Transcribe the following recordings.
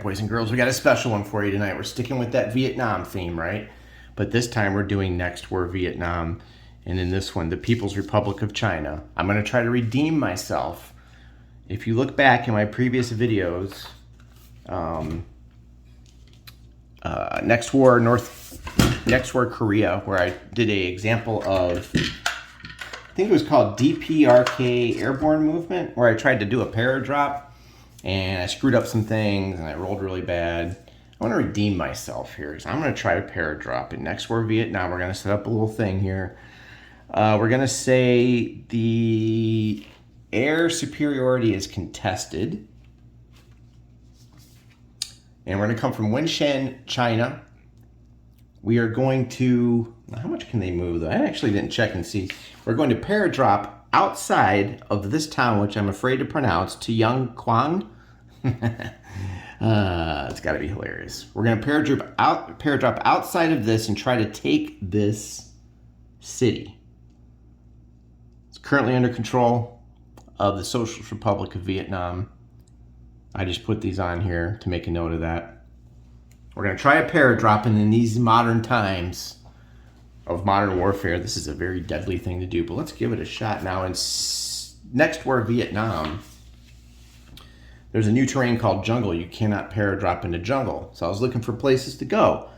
right, boys and girls, we got a special one for you tonight. We're sticking with that Vietnam theme, right? But this time we're doing Next War Vietnam. And in this one, the People's Republic of China. I'm going to try to redeem myself. If you look back in my previous videos, Next War Korea, where I did a example of, I think it was called DPRK Airborne Movement, where I tried to do a paradrop and I screwed up some things and I rolled really bad. I want to redeem myself here. So I'm going to try a paradrop in Next War Vietnam. We're going to set up a little thing here. We're going to say the air superiority is contested. And we're going to come from Winshan, China. We are going to, how much can they move though? I actually didn't check and see. We're going to paradrop outside of this town, which I'm afraid to pronounce, Tianquan. It's got to be hilarious. We're going to paradrop outside of this and try to take this city. It's currently under control of the Socialist Republic of Vietnam. I just put these on here to make a note of that. We're going to try a paradrop, and in these modern times of modern warfare, this is a very deadly thing to do, but let's give it a shot now. In Next War Vietnam, there's a new terrain called jungle. You cannot paradrop into jungle. So I was looking for places to go.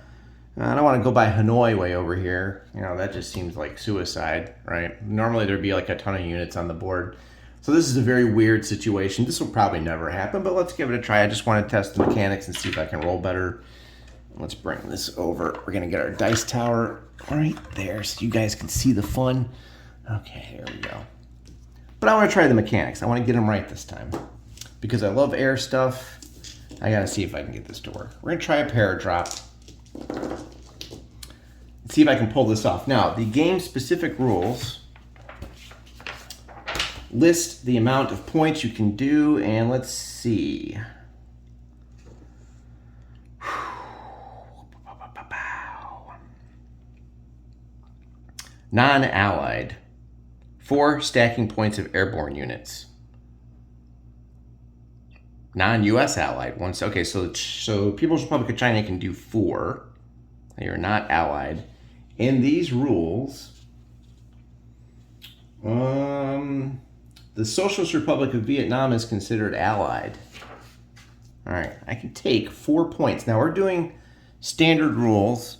I don't want to go by Hanoi way over here. You know, that just seems like suicide, right? Normally there'd be like a ton of units on the board. So this is a very weird situation. This will probably never happen, but let's give it a try. I just want to test the mechanics and see if I can roll better. Let's bring this over. We're going to get our dice tower right there so you guys can see the fun. Okay, there we go. But I want to try the mechanics. I want to get them right this time. Because I love air stuff, I got to see if I can get this to work. We're going to try a paradrop. See if I can pull this off. Now, the game-specific rules list the amount of points you can do, and let's see. Non-allied. 4 stacking points of airborne units. Non-U.S. allied ones. Okay, so People's Republic of China can do 4. They are not allied. In these rules, the Socialist Republic of Vietnam is considered allied. All right, I can take 4 points. Now we're doing standard rules.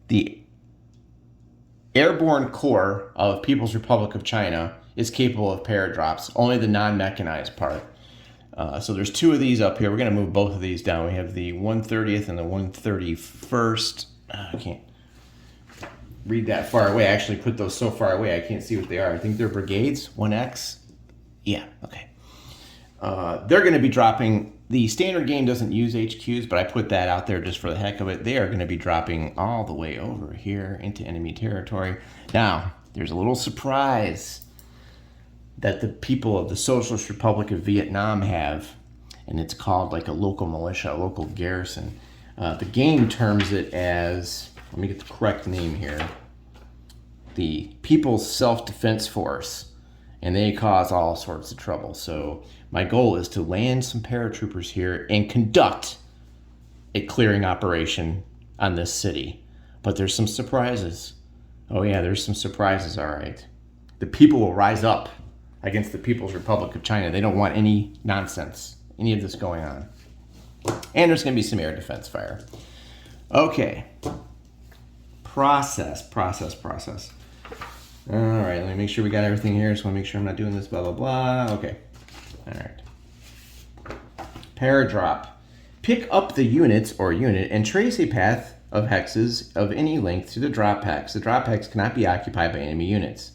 The Airborne Corps of People's Republic of China is capable of paradrops, only the non-mechanized part. So there's 2 of these up here. We're going to move both of these down. We have the 130th and the 131st. I can't read that far away. I actually put those so far away I can't see what they are. I think they're brigades, 1X. Yeah, okay. They're going to be dropping. The standard game doesn't use HQs, but I put that out there just for the heck of it. They are going to be dropping all the way over here into enemy territory. Now, there's a little surprise that the people of the Socialist Republic of Vietnam have, and it's called like a local militia, a local garrison. The game terms it as, let me get the correct name here, the People's Self-Defense Force, and they cause all sorts of trouble. So my goal is to land some paratroopers here and conduct a clearing operation on this city. But there's some surprises. Oh yeah, there's some surprises, all right. The people will rise up against the People's Republic of China. They don't want any nonsense, any of this going on. And there's going to be some air defense fire. Okay. Process. All right, let me make sure we got everything here. Just want to make sure I'm not doing this, blah, blah, blah. Okay. All right. Paradrop. Pick up the units or unit and trace a path of hexes of any length to the drop hex. The drop hex cannot be occupied by enemy units.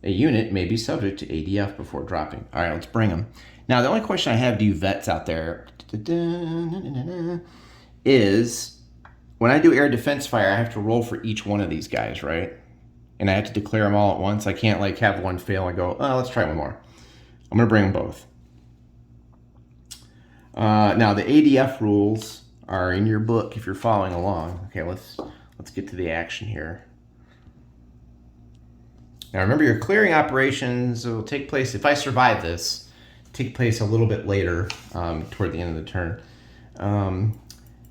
A unit may be subject to ADF before dropping. All right, let's bring them. Now, the only question I have to you vets out there is when I do air defense fire, I have to roll for each one of these guys, right? And I have to declare them all at once. I can't like have one fail and go, oh, let's try one more. I'm going to bring them both. Now, the ADF rules are in your book if you're following along. Okay, let's get to the action here. Now remember, your clearing operations will take place, if I survive this, take place a little bit later, toward the end of the turn.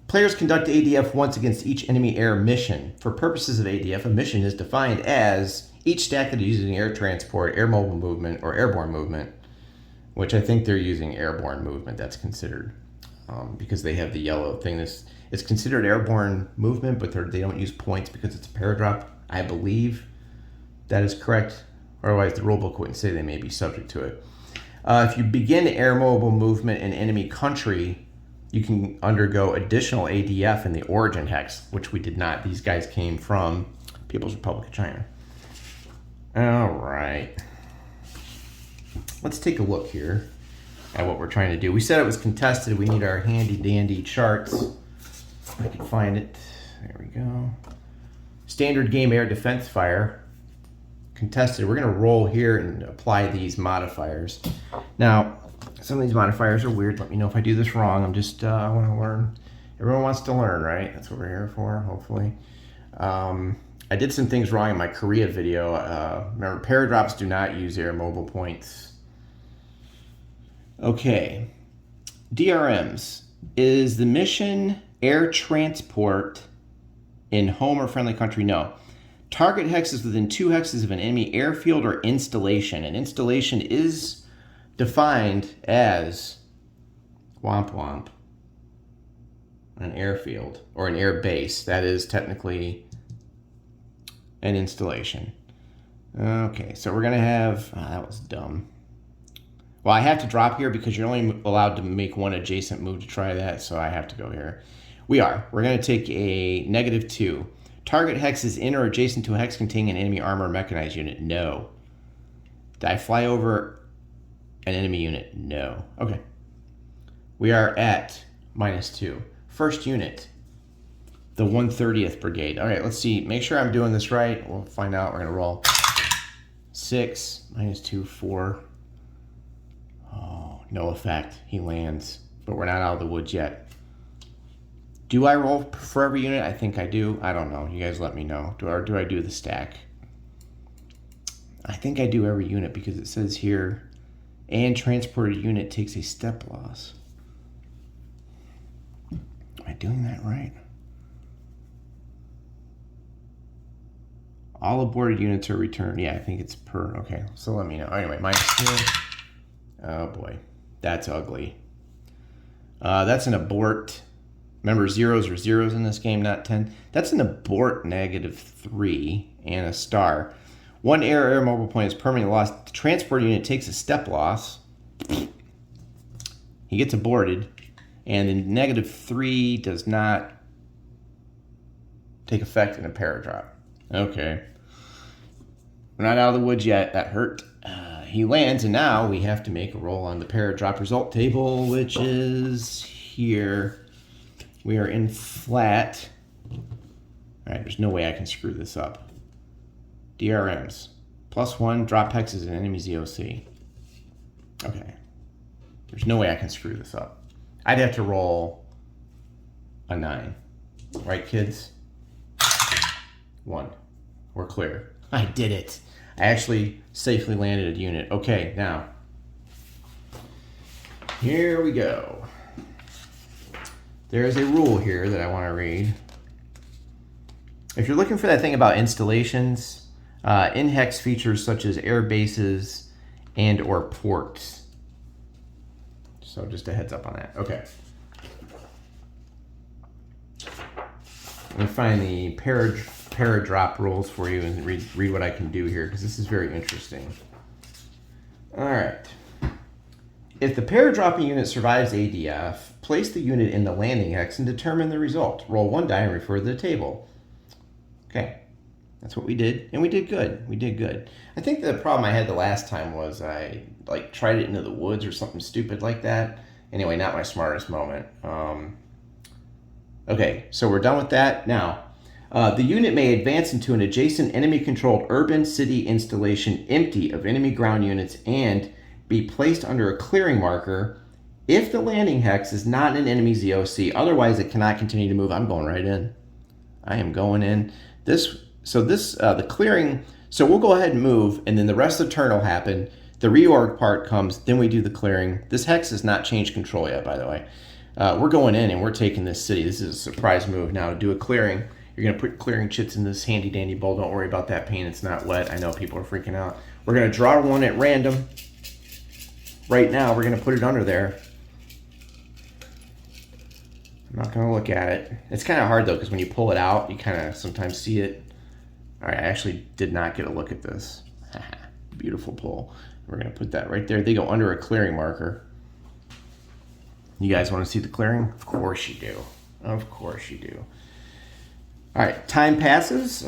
Players conduct ADF once against each enemy air mission. For purposes of ADF, a mission is defined as each stack that is using air transport, air mobile movement, or airborne movement, which I think they're using airborne movement. That's considered, because they have the yellow thing. It's considered airborne movement, but they don't use points because it's a paradrop. I believe that is correct. Otherwise, the rulebook wouldn't say they may be subject to it. If you begin air mobile movement in enemy country, you can undergo additional ADF in the origin hex, which we did not. These guys came from People's Republic of China. All right. Let's take a look here at what we're trying to do. We said it was contested. We need our handy dandy charts. If I can find it. There we go. Standard game air defense fire. Contested. We're going to roll here and apply these modifiers. Now, some of these modifiers are weird. Let me know if I do this wrong. I'm just, I want to learn. Everyone wants to learn, right? That's what we're here for, hopefully. I did some things wrong in my Korea video. Remember, paradrops do not use air mobile points. Okay. DRMs. Is the mission air transport in home or friendly country? No. Target hex is within 2 hexes of an enemy airfield or installation. An installation is defined as womp womp, an airfield or an air base. That is technically an installation. Okay, so we're gonna have, that was dumb. Well, I have to drop here because you're only allowed to make one adjacent move to try that, so I have to go here. We're gonna take a -2. Target hex is in or adjacent to a hex containing an enemy armor or mechanized unit. No. Did I fly over an enemy unit? No. Okay. We are at -2. First unit, the 130th Brigade. All right, let's see. Make sure I'm doing this right. We'll find out. We're going to roll 6, -2, 4. Oh, no effect. He lands, but we're not out of the woods yet. Do I roll for every unit? I think I do. I don't know. You guys let me know. Or do I do the stack? I think I do every unit because it says here, and transported unit takes a step loss. Am I doing that right? All aborted units are returned. Yeah, I think it's per. Okay, so let me know. Anyway, -2. Oh boy, that's ugly. That's an abort. Remember, zeros are zeros in this game, not 10. That's an abort -3 and a star. 1 air mobile point is permanently lost. The transport unit takes a step loss. He gets aborted. And the -3 does not take effect in a paradrop. Okay. We're not out of the woods yet. That hurt. He lands, and now we have to make a roll on the paradrop result table, which is here. We are in flat. All right, there's no way I can screw this up. DRMs. +1, drop hexes and enemy ZOC. Okay. There's no way I can screw this up. I'd have to roll a 9. Right, kids? 1. We're clear. I did it. I actually safely landed a unit. Okay, now. Here we go. There is a rule here that I want to read. If you're looking for that thing about installations, in-hex features such as air bases and or ports. So just a heads up on that. Okay. Let me find the paradrop rules for you and read what I can do here, because this is very interesting. All right. If the paradropping unit survives ADF, place the unit in the landing hex and determine the result. Roll 1 die and refer to the table. Okay. That's what we did, and we did good. We did good. I think the problem I had the last time was I tried it into the woods or something stupid like that. Anyway, not my smartest moment. Okay, so we're done with that. Now, the unit may advance into an adjacent enemy-controlled urban city installation empty of enemy ground units and be placed under a clearing marker if the landing hex is not an enemy ZOC. Otherwise, it cannot continue to move. I'm going right in. I am going in. The clearing, so we'll go ahead and move, and then the rest of the turn will happen. The reorg part comes, then we do the clearing. This hex has not changed control yet, by the way. We're going in and we're taking this city. This is a surprise move now to do a clearing. You're going to put clearing chits in this handy dandy bowl. Don't worry about that paint. It's not wet. I know people are freaking out. We're going to draw one at random. Right now, we're going to put it under there. I'm not going to look at it. It's kind of hard, though, because when you pull it out, you kind of sometimes see it. All right, I actually did not get a look at this. Beautiful pull. We're going to put that right there. They go under a clearing marker. You guys want to see the clearing? Of course you do. Of course you do. All right, time passes.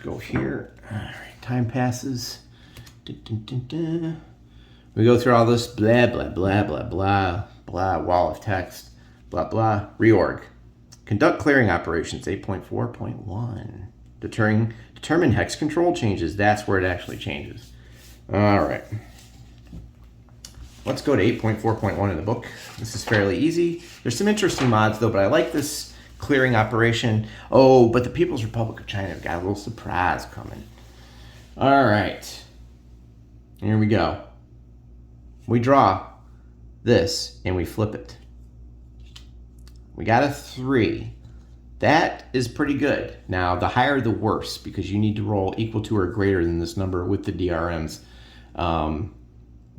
Go here. All right, time passes. Dun, dun, dun, dun. We go through all this blah, blah, blah, blah, blah, blah, wall of text, blah, blah, reorg. Conduct clearing operations, 8.4.1. Determine hex control changes. That's where it actually changes. All right. Let's go to 8.4.1 in the book. This is fairly easy. There's some interesting mods, though, but I like this clearing operation. Oh, but the People's Republic of China got a little surprise coming. All right. Here we go. We draw this, and we flip it. We got a 3. That is pretty good. Now, the higher the worse, because you need to roll equal to or greater than this number with the DRMs.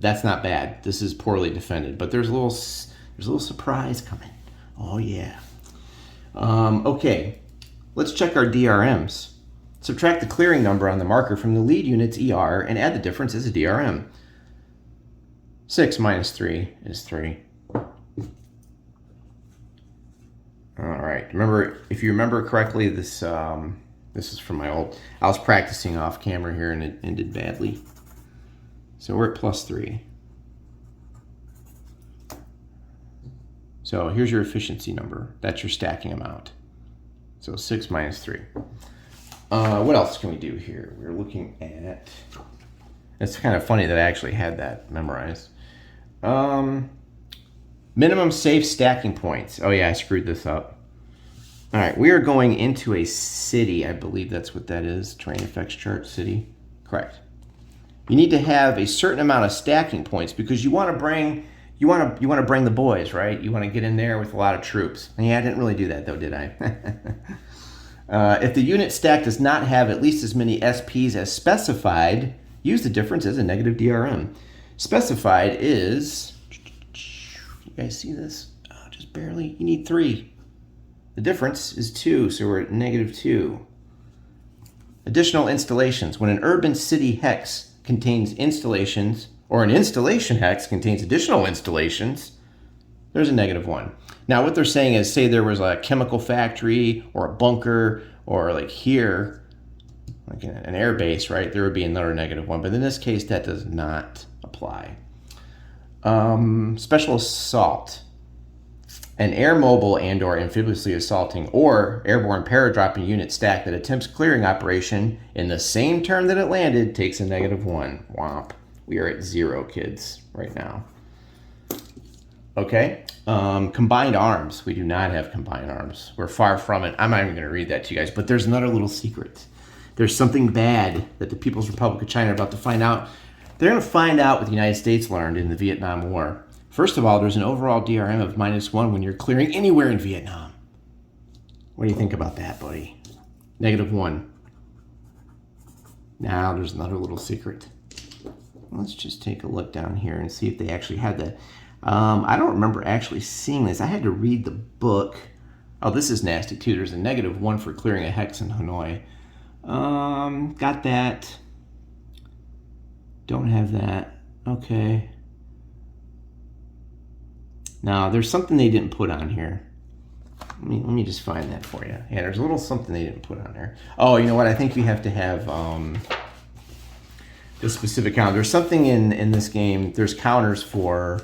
That's not bad. This is poorly defended, but there's a little surprise coming. Oh yeah. Okay, let's check our DRMs. Subtract the clearing number on the marker from the lead unit's ER and add the difference as a DRM. 6 minus 3 is 3. All right. Remember, if you remember correctly, this is from my old. I was practicing off camera here, and it ended badly. So we're at +3. So here's your efficiency number. That's your stacking amount. So 6 minus 3. What else can we do here? We're looking at... It's kind of funny that I actually had that memorized. Minimum safe stacking points. Oh yeah, I screwed this up. All right, we are going into a city. I believe that's what that is. Terrain effects chart, city. Correct. You need to have a certain amount of stacking points because you want to bring the boys, right? You want to get in there with a lot of troops. And yeah, I didn't really do that though, did I? If the unit stack does not have at least as many SPs as specified, use the difference as a negative DRM. Specified is, you guys see this? Oh, just barely. You need 3. The difference is 2, so we're at -2. Additional installations. When an urban city hex contains installations, or an installation hex contains additional installations, there's a -1. Now what they're saying is, say there was a chemical factory or a bunker, or like here, like an air base, right? There would be another -1, but in this case that does not apply. Special assault. An air mobile and or amphibiously assaulting or airborne paradropping unit stack that attempts clearing operation in the same turn that it landed takes a -1. Womp. We are at 0, kids, right now. Okay. Combined arms. We do not have combined arms. We're far from it. I'm not even going to read that to you guys, but there's another little secret. There's something bad that the People's Republic of China are about to find out. They're going to find out what the United States learned in the Vietnam War. First of all, there's an overall DRM of -1 when you're clearing anywhere in Vietnam. What do you think about that, buddy? -1. Now there's another little secret. Let's just take a look down here and see if they actually had that. I don't remember actually seeing this. I had to read the book. Oh, this is nasty too. There's a -1 for clearing a hex in Hanoi. Got that. Don't have that. Okay. Now, there's something they didn't put on here. Let me just find that for you. Yeah, there's a little something they didn't put on there. Oh, you know what? I think you have to have the specific counter. There's something in this game. There's counters for,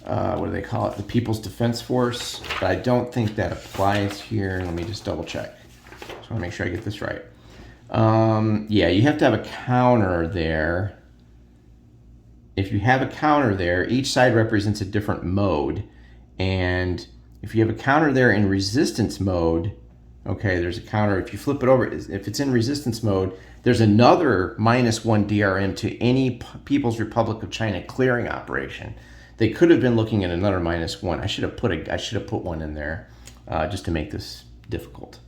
what do they call it? The People's Defense Force. But I don't think that applies here. Let me just double check. Just want to make sure I get this right. Yeah, you have to have a counter there. If you have a counter there, each side represents a different mode. And if you have a counter there in resistance mode, Okay, there's a counter. If you flip it over, if it's in resistance mode, there's another -1 DRM to any People's Republic of China clearing operation. They could have been looking at another -1. I should have put one in there just to make this difficult.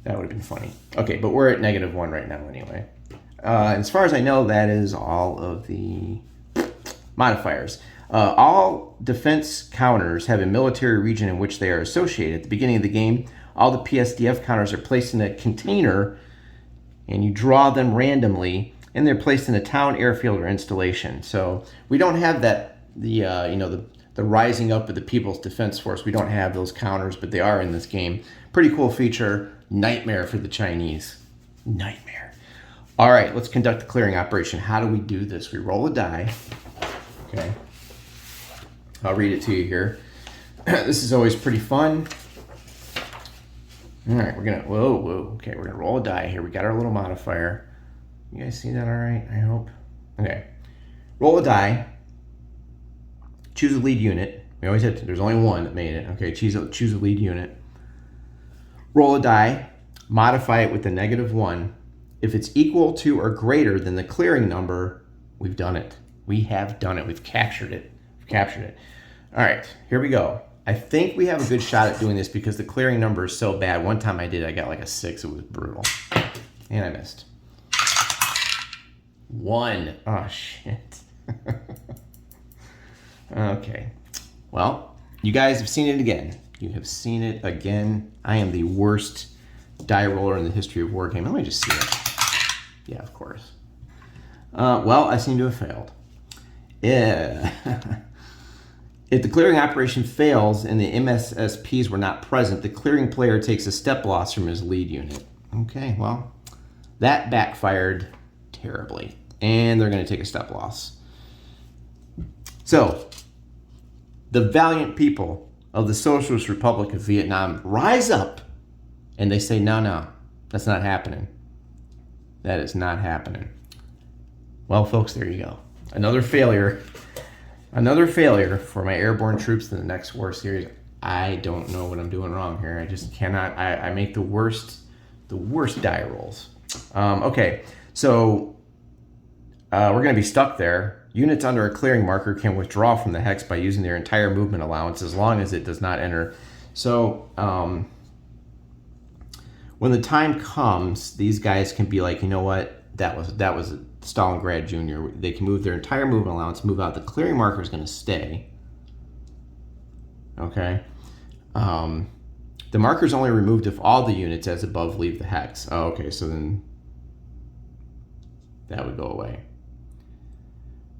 That would have been funny. Okay, but we're at -1 right now anyway. As far as I know, that is all of the modifiers. All defense counters have a military region in which they are associated. At the beginning of the game, all the PSDF counters are placed in a container, and you draw them randomly, and they're placed in a town, airfield, or installation. So we don't have that, the rising up of the People's Defense Force. We don't have those counters, but they are in this game. Pretty cool feature. Nightmare for the Chinese. Nightmare. All right, let's conduct the clearing operation. How do we do this? We roll a die. Okay. I'll read it to you here. This is always pretty fun. All right, we're gonna, whoa. Okay, we're gonna roll a die here. We got our little modifier. You guys see that all right, I hope? Okay, roll a die. Choose a lead unit. We always have to, there's only one that made it. Okay, choose a lead unit. Roll a die, modify it with the -1. If it's equal to or greater than the clearing number, we've done it. We have done it, we've captured it. All right, here we go. I think we have a good shot at doing this because the clearing number is so bad. One time I did, I got like a 6. It was brutal. And I missed. 1. Oh, shit. Okay. Well, you guys have seen it again. You have seen it again. I am the worst die roller in the history of wargaming. Let me just see it. Yeah, of course. Well, I seem to have failed. Yeah. If the clearing operation fails and the MSSPs were not present, the clearing player takes a step loss from his lead unit. Okay, well, that backfired terribly. And they're going to take a step loss. So, the valiant people of the Socialist Republic of Vietnam rise up and they say, no, that's not happening. That is not happening. Well, folks, there you go. Another failure. Another failure for my airborne troops in the next war series. I don't know what I'm doing wrong here. I just cannot. I make the worst die rolls. Okay, so we're going to be stuck there. Units under a clearing marker can withdraw from the hex by using their entire movement allowance as long as it does not enter. So when the time comes, these guys can be like, you know what? That was Stalingrad Jr. They can move their entire movement allowance, move out. The clearing marker is going to stay. Okay. The marker is only removed if all the units as above leave the hex. Oh, okay, so then that would go away.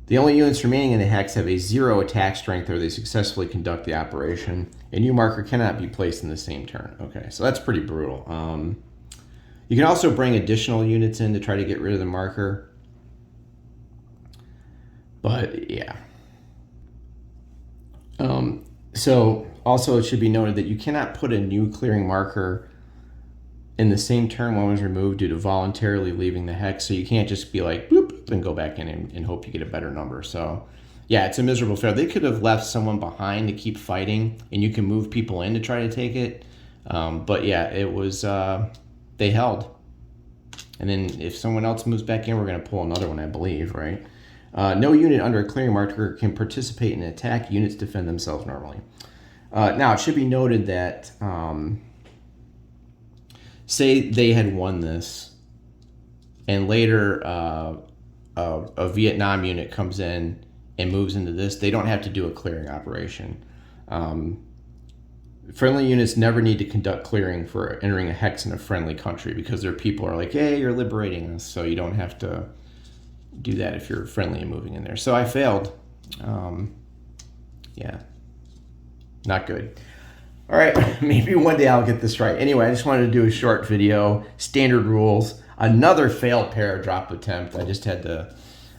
The only units remaining in the hex have a 0 attack strength or they successfully conduct the operation. A new marker cannot be placed in the same turn. Okay, so that's pretty brutal. You can also bring additional units in to try to get rid of the marker. But yeah. So also it should be noted that you cannot put a new clearing marker in the same turn one was removed due to voluntarily leaving the hex. So you can't just be like, bloop, bloop, and go back in and hope you get a better number. So yeah, it's a miserable fail. They could have left someone behind to keep fighting and you can move people in to try to take it. But yeah, it was, they held. And then if someone else moves back in, we're going to pull another one, I believe, right? No unit under a clearing marker can participate in an attack. Units defend themselves normally. Now, it should be noted that, say they had won this, and later a Vietnam unit comes in and moves into this, they don't have to do a clearing operation. Friendly units never need to conduct clearing for entering a hex in a friendly country because their people are like, hey, you're liberating us, so you don't have to do that if you're friendly and moving in there. So I failed. Yeah, not good. All right, maybe one day I'll get this right. Anyway, I just wanted to do a short video, standard rules, another failed paradrop attempt. I just had to,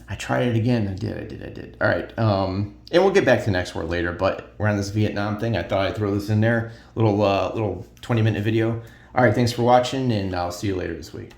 I tried it again. I did. All right, and we'll get back to next war later, but we're on this Vietnam thing. I thought I'd throw this in there, little 20-minute video. All right, thanks for watching, and I'll see you later this week.